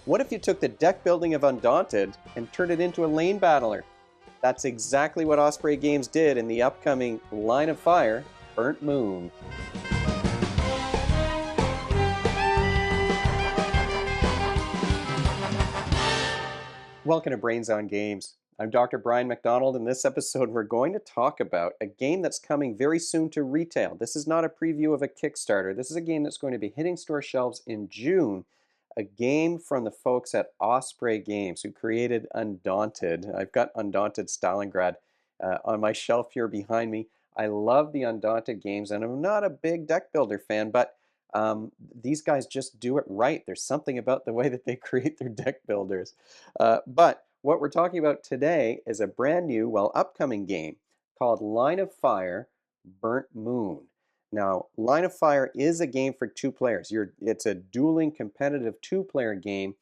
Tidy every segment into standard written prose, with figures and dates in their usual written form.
What if you took the deck building of Undaunted and turned it into a lane battler? That's exactly what Osprey Games did in the upcoming Line of Fire Burnt Moon. Welcome to Brains on Games. I'm Dr. Brian McDonald. In this episode, we're going to talk about a game that's coming very soon to retail. This is not a preview of a Kickstarter. This is a game that's going to be hitting store shelves in June. A game from the folks at Osprey Games who created Undaunted. I've got Undaunted-style on my shelf here behind me. I love the Undaunted games, and I'm not a big deck builder fan, but these guys just do it right. There's something about the way that they create their deck builders. But what we're talking about today is a brand new, upcoming game called Line of Fire Burnt Moon. Now, Line of Fire is a game for two players. It's a dueling competitive two-player game.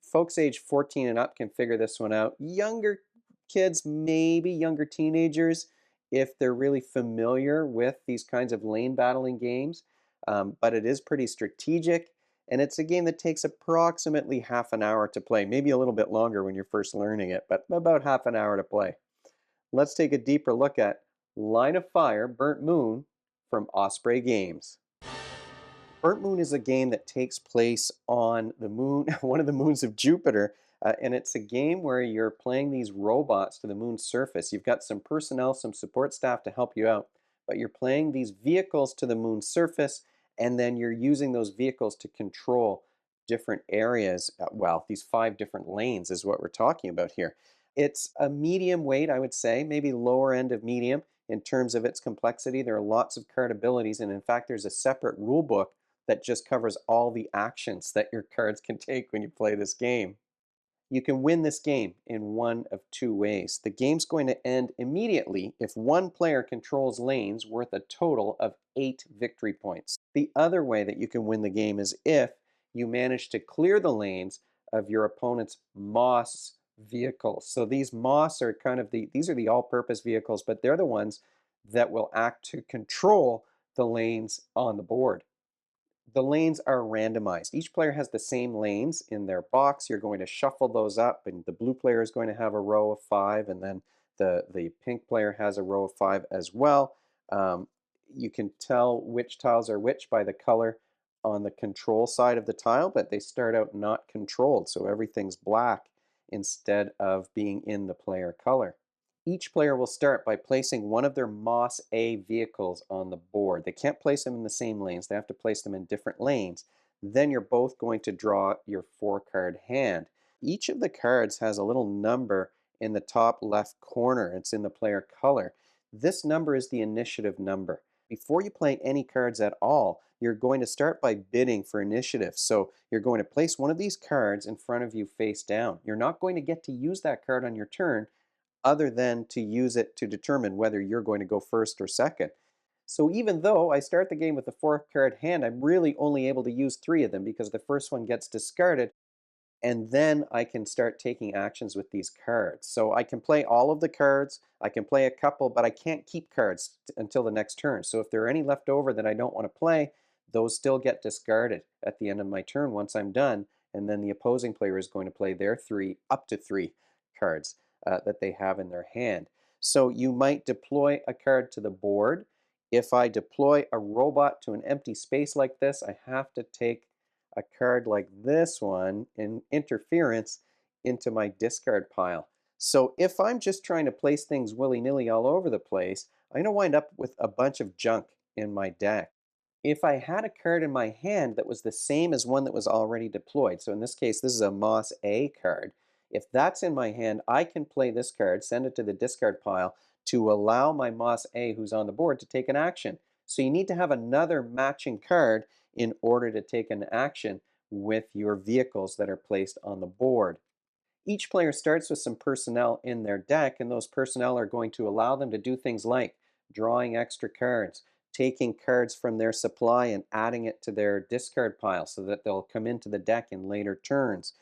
Folks age 14 and up can figure this one out. Younger kids, maybe younger teenagers, if they're really familiar with these kinds of lane battling games. But it is pretty strategic, and it's a game that takes approximately half an hour to play, maybe a little bit longer when you're first learning it, but about half an hour to play. Let's take a deeper look at Line of Fire Burnt Moon from Osprey Games. Burnt Moon is a game that takes place on the moon, one of the moons of Jupiter, and it's a game where you're playing these robots to the moon's surface. You've got some personnel, some support staff to help you out, but you're playing these vehicles to the moon's surface, and then you're using those vehicles to control different areas. These 5 different lanes is what we're talking about here. It's a medium weight, I would say, maybe lower end of medium in terms of its complexity. There are lots of card abilities, and in fact, there's a separate rule book that just covers all the actions that your cards can take when you play this game. You can win this game in one of 2 ways. The game's going to end immediately if one player controls lanes worth a total of 8 victory points. The other way that you can win the game is if you manage to clear the lanes of your opponent's Moss vehicles. So these Moss are these are the all-purpose vehicles, but they're the ones that will act to control the lanes on the board. The lanes are randomized. Each player has the same lanes in their box. You're going to shuffle those up, and the blue player is going to have a row of 5, and then the pink player has a row of 5 as well. You can tell which tiles are which by the color on the control side of the tile, but they start out not controlled, so everything's black instead of being in the player color. Each player will start by placing one of their Moss A vehicles on the board. They can't place them in the same lanes. They have to place them in different lanes. Then you're both going to draw your 4-card hand. Each of the cards has a little number in the top left corner. It's in the player color. This number is the initiative number. Before you play any cards at all, you're going to start by bidding for initiative. So you're going to place one of these cards in front of you face down. You're not going to get to use that card on your turn other than to use it to determine whether you're going to go first or second. So even though I start the game with a 4-card hand, I'm really only able to use 3 of them because the first one gets discarded, and then I can start taking actions with these cards. So I can play all of the cards, I can play a couple, but I can't keep cards until the next turn. So if there are any left over that I don't want to play, those still get discarded at the end of my turn once I'm done, and then the opposing player is going to play their up to 3 cards that they have in their hand. So you might deploy a card to the board. If I deploy a robot to an empty space like this, I have to take a card like this one in interference into my discard pile. So if I'm just trying to place things willy-nilly all over the place, I'm going to wind up with a bunch of junk in my deck. If I had a card in my hand that was the same as one that was already deployed, so in this case, this is a Moss A card. If that's in my hand, I can play this card, send it to the discard pile to allow my Moss A who's on the board to take an action. So you need to have another matching card in order to take an action with your vehicles that are placed on the board. Each player starts with some personnel in their deck, and those personnel are going to allow them to do things like drawing extra cards, taking cards from their supply and adding it to their discard pile so that they'll come into the deck in later turns.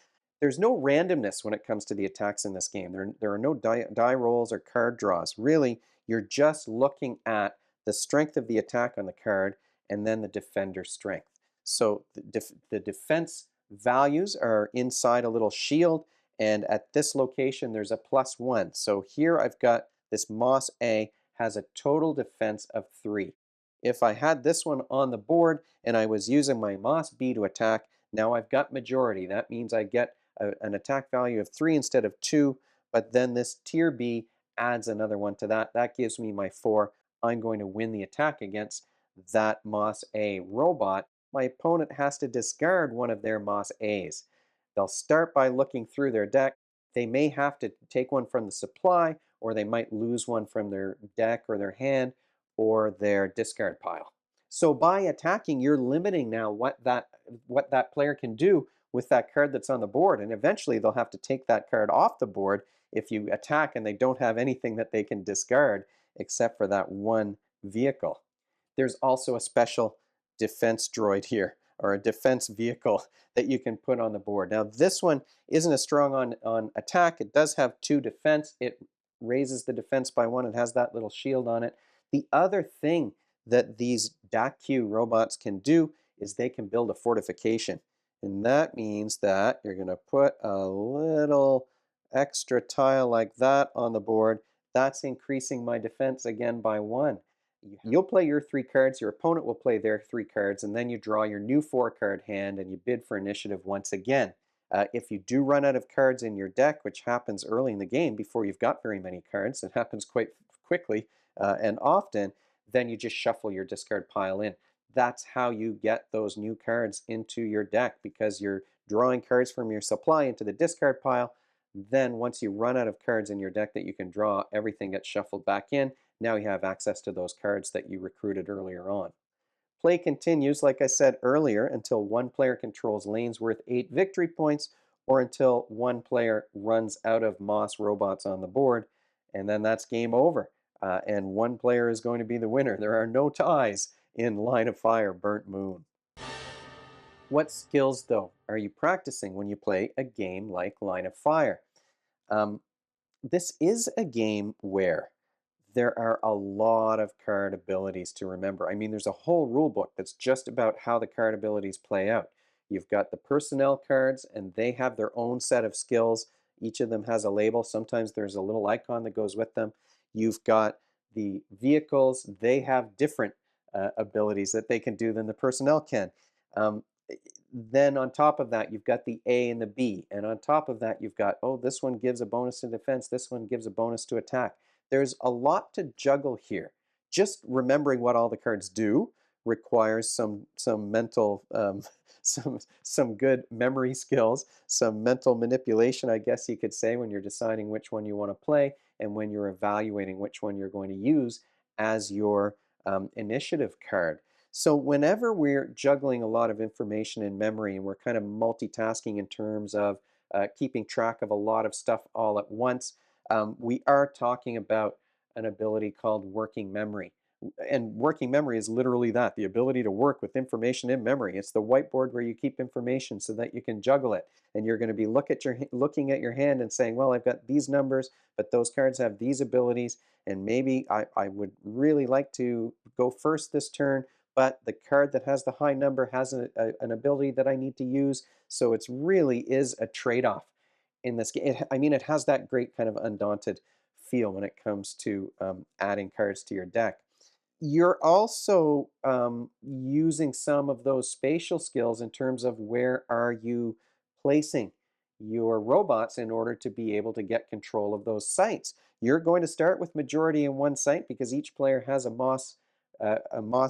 There's no randomness when it comes to the attacks in this game. There are no die rolls or card draws. Really, you're just looking at the strength of the attack on the card and then the defender's strength. So the defense values are inside a little shield, and at this location there's a +1. So here I've got this Moss A has a total defense of 3. If I had this one on the board and I was using my Moss B to attack, now I've got majority. That means I get an attack value of 3 instead of 2, but then this tier B adds another one to that. That gives me my 4. I'm going to win the attack against that Moss A robot. My opponent has to discard one of their Moss A's. They'll start by looking through their deck. They may have to take one from the supply, or they might lose one from their deck or their hand or their discard pile. So by attacking, you're limiting now what that player can do with that card that's on the board, and eventually they'll have to take that card off the board if you attack and they don't have anything that they can discard except for that one vehicle. There's also a special defense droid here, or a defense vehicle that you can put on the board. Now, this one isn't as strong on attack. It does have 2 defense. It raises the defense by 1. It has that little shield on it. The other thing that these DAQ robots can do is they can build a fortification. And that means that you're going to put a little extra tile like that on the board. That's increasing my defense again by 1. You'll play your 3 cards, your opponent will play their 3 cards, and then you draw your new 4-card hand and you bid for initiative once again. If you do run out of cards in your deck, which happens early in the game before you've got very many cards, it happens quite quickly and often, then you just shuffle your discard pile in. That's how you get those new cards into your deck, because you're drawing cards from your supply into the discard pile. Then once you run out of cards in your deck that you can draw, everything gets shuffled back in. Now you have access to those cards that you recruited earlier on. Play continues, like I said earlier, until one player controls lanes worth 8 victory points, or until one player runs out of Moss robots on the board, and then that's game over. And one player is going to be the winner. There are no ties in Line of Fire Burnt Moon. What skills, though, are you practicing when you play a game like Line of Fire? Um, this is a game where there are a lot of card abilities to remember. I mean, there's a whole rule book that's just about how the card abilities play out. You've got the personnel cards, and they have their own set of skills. Each of them has a label. Sometimes there's a little icon that goes with them. You've got the vehicles. They have different abilities that they can do than the personnel can. Um, then on top of that, you've got the A and the B. And on top of that, you've got, oh, this one gives a bonus to defense. This one gives a bonus to attack. There's a lot to juggle here. Just remembering what all the cards do requires some mental some good memory skills, some mental manipulation, I guess you could say, when you're deciding which one you want to play and when you're evaluating which one you're going to use as your initiative card. So whenever we're juggling a lot of information in memory and we're kind of multitasking in terms of keeping track of a lot of stuff all at once, we are talking about an ability called working memory. And working memory is literally that, the ability to work with information in memory. It's the whiteboard where you keep information so that you can juggle it. And you're going to be looking at your hand and saying, well, I've got these numbers, but those cards have these abilities. And maybe I would really like to go first this turn, but the card that has the high number has an ability that I need to use. So it really is a trade-off in this game. I mean, it has that great kind of undaunted feel when it comes to adding cards to your deck. You're also using some of those spatial skills in terms of where are you placing your robots in order to be able to get control of those sites. You're going to start with majority in one site because each player has a Moss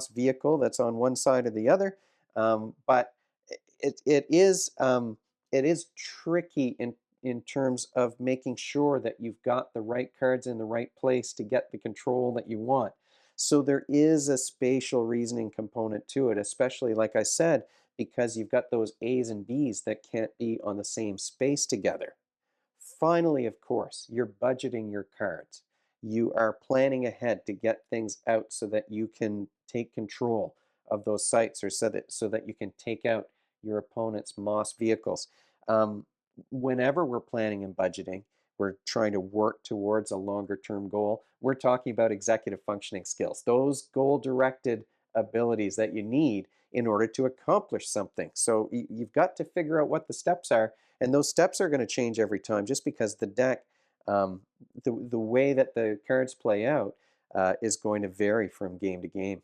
vehicle that's on one side or the other. But it, it is um, it is tricky in terms of making sure that you've got the right cards in the right place to get the control that you want. So there is a spatial reasoning component to it, especially, like I said, because you've got those A's and B's that can't be on the same space together. Finally, of course, you're budgeting your cards. You are planning ahead to get things out so that you can take control of those sites, or so that you can take out your opponent's Moss vehicles. Um, Whenever we're planning and budgeting, we're trying to work towards a longer term goal. We're talking about executive functioning skills, those goal directed abilities that you need in order to accomplish something. So you've got to figure out what the steps are, and those steps are going to change every time just because the deck, um, the way that the cards play out, is going to vary from game to game.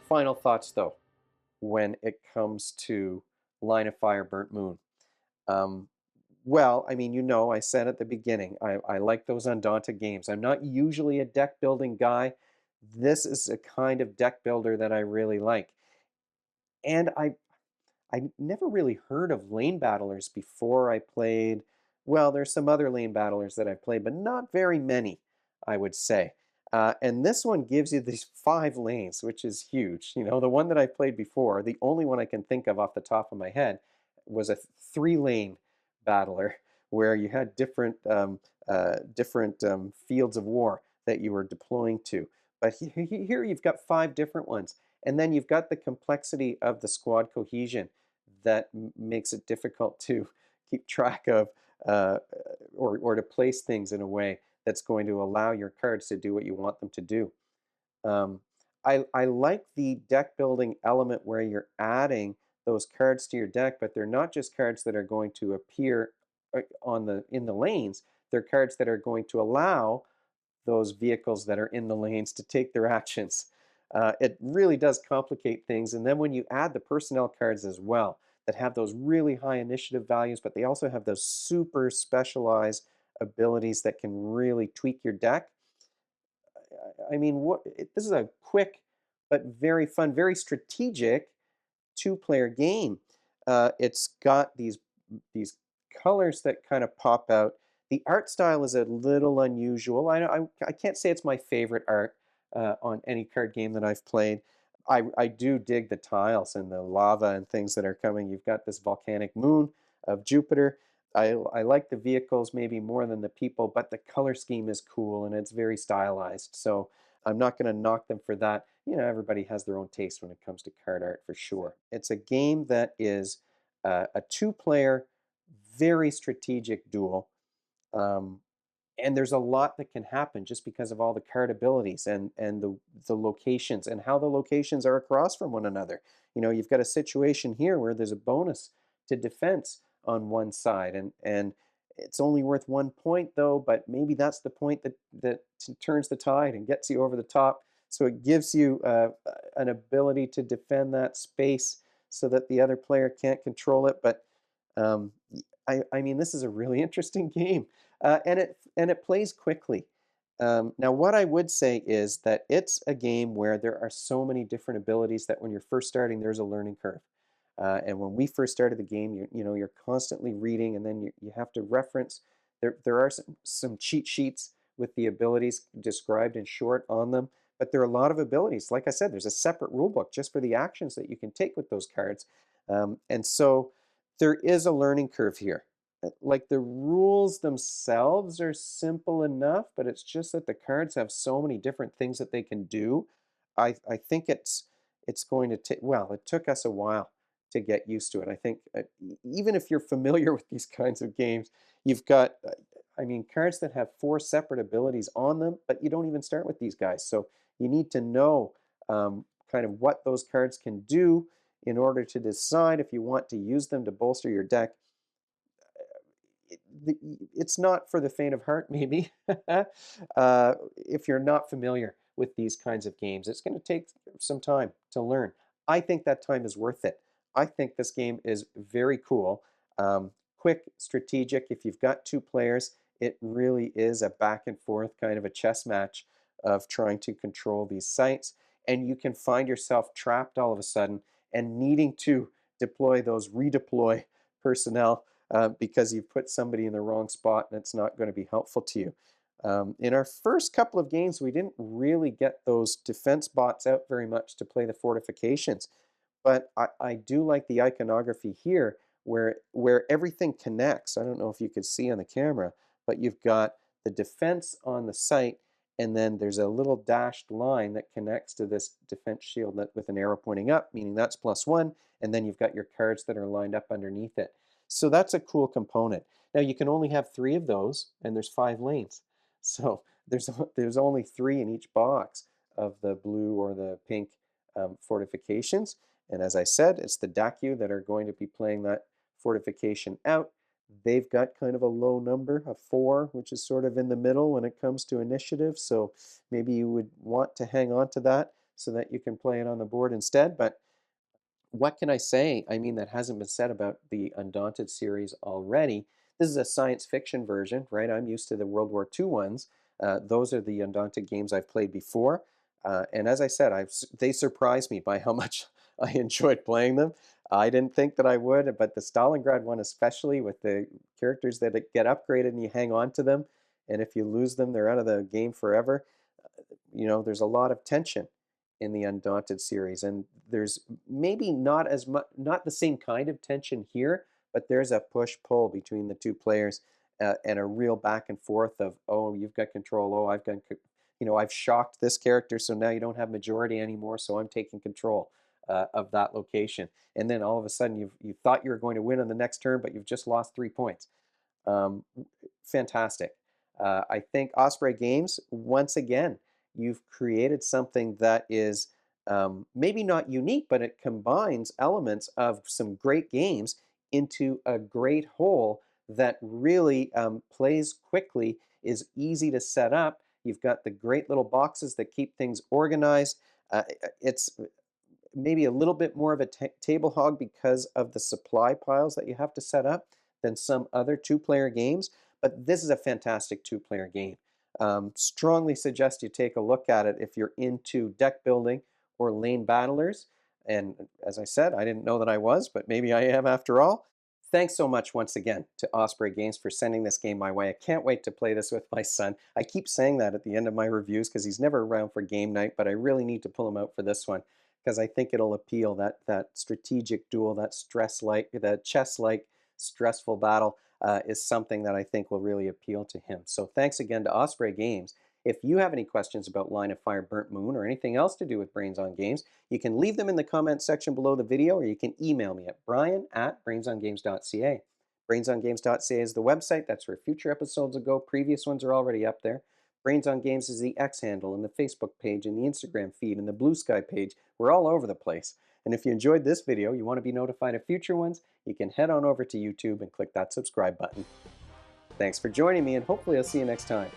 Final thoughts, though, when it comes to Line of Fire Burnt Moon. Um, well, I mean, I said at the beginning, I like those Undaunted games. I'm not usually a deck building guy. This is a kind of deck builder that I really like. And I never really heard of lane battlers before I played. Well, there's some other lane battlers that I've played, but not very many, I would say. And this one gives you these 5 lanes, which is huge. The one that I played before, the only one I can think of off the top of my head, was a 3-lane battler where you had different fields of war that you were deploying to. But here you've got 5 different ones. And then you've got the complexity of the squad cohesion that makes it difficult to keep track of, uh, or to place things in a way that's going to allow your cards to do what you want them to do. Um, I like the deck building element where you're adding those cards to your deck, but they're not just cards that are going to appear in the lanes. They're cards that are going to allow those vehicles that are in the lanes to take their actions. It really does complicate things. And then when you add the personnel cards as well, that have those really high initiative values, but they also have those super specialized abilities that can really tweak your deck. I mean, this is a quick but very fun, very strategic 2-player game. It's got these colors that kind of pop out. The art style is a little unusual. I can't say it's my favorite art on any card game that I've played. I do dig the tiles and the lava and things that are coming. You've got this volcanic moon of Jupiter. I like the vehicles maybe more than the people, but the color scheme is cool and it's very stylized. So I'm not going to knock them for that. Everybody has their own taste when it comes to card art for sure. It's a game that is a 2-player, very strategic duel. Um, and there's a lot that can happen just because of all the card abilities and the locations and how the locations are across from one another. You've got a situation here where there's a bonus to defense on one side, and it's only worth 1 point though, but maybe that's the point that turns the tide and gets you over the top. So it gives you an ability to defend that space so that the other player can't control it. But um, I mean, this is a really interesting game, and it plays quickly. Now, what I would say is that it's a game where there are so many different abilities that when you're first starting, there's a learning curve. And when we first started the game, you're constantly reading, and then you have to reference. There are some cheat sheets with the abilities described in short on them, but there are a lot of abilities. Like I said, there's a separate rule book just for the actions that you can take with those cards, and so there is a learning curve here. Like the rules themselves are simple enough, but it's just that the cards have so many different things that they can do. I think it's going to take, well, it took us a while to get used to it. I think even if you're familiar with these kinds of games, you've got, I mean, cards that have 4 separate abilities on them, but you don't even start with these guys. So you need to know kind of what those cards can do in order to decide if you want to use them to bolster your deck. It's not for the faint of heart, maybe. If you're not familiar with these kinds of games, it's going to take some time to learn. I think that time is worth it. I think this game is very cool. Quick, strategic. If you've got 2 players, it really is a back and forth kind of a chess match of trying to control these sites. And you can find yourself trapped all of a sudden and needing to deploy those redeploy personnel because you've put somebody in the wrong spot and it's not going to be helpful to you. In our first couple of games, we didn't really get those defense bots out very much to play the fortifications, but I do like the iconography here where everything connects. I don't know if you could see on the camera, but you've got the defense on the site, and then there's a little dashed line that connects to this defense shield with an arrow pointing up, meaning that's +1, and then you've got your cards that are lined up underneath it. So that's a cool component. Now you can only have 3 of those, and there's 5 lanes. So there's only 3 in each box of the blue or the pink fortifications. And as I said, it's the Dacu that are going to be playing that fortification out. They've got kind of a low number, a 4, which is sort of in the middle when it comes to initiative. So maybe you would want to hang on to that so that you can play it on the board instead. But what can I say? I mean, that hasn't been said about the Undaunted series already. This is a science fiction version, right? I'm used to the World War II ones. Those are the Undaunted games I've played before. And as I said, they surprised me by how much I enjoyed playing them. I didn't think that I would, but the Stalingrad one, especially with the characters that get upgraded and you hang on to them, and if you lose them, they're out of the game forever. There's a lot of tension in the Undaunted series, and there's maybe not as much, not the same kind of tension here, but there's a push pull between the two players, and a real back and forth of, oh, you've got control, oh, I've shocked this character, so now you don't have majority anymore, so I'm taking control of that location, and then all of a sudden you thought you were going to win on the next turn, but you've just lost 3 points. Um, Fantastic. I think Osprey Games, once again, you've created something that is maybe not unique, but it combines elements of some great games into a great whole that really plays quickly, is easy to set up. You've got the great little boxes that keep things organized. It's maybe a little bit more of a table hog because of the supply piles that you have to set up than some other two-player games, but this is a fantastic two-player game. Strongly suggest you take a look at it if you're into deck building or lane battlers. And as I said, I didn't know that I was, but maybe I am after all. Thanks so much once again to Osprey Games for sending this game my way. I can't wait to play this with my son. I keep saying that at the end of my reviews because he's never around for game night, but I really need to pull him out for this one because I think it'll appeal. That strategic duel, that chess-like stressful battle is something that I think will really appeal to him. So thanks again to Osprey Games. If you have any questions about Line of Fire, Burnt Moon, or anything else to do with Brains on Games, you can leave them in the comments section below the video, or you can email me at brian@brainsongames.ca. Brainsongames.ca is the website. That's where future episodes will go. Previous ones are already up there. Brains on Games is the X handle and the Facebook page and the Instagram feed and the Blue Sky page. We're all over the place. And if you enjoyed this video, you want to be notified of future ones, you can head on over to YouTube and click that subscribe button. Thanks for joining me, and hopefully I'll see you next time.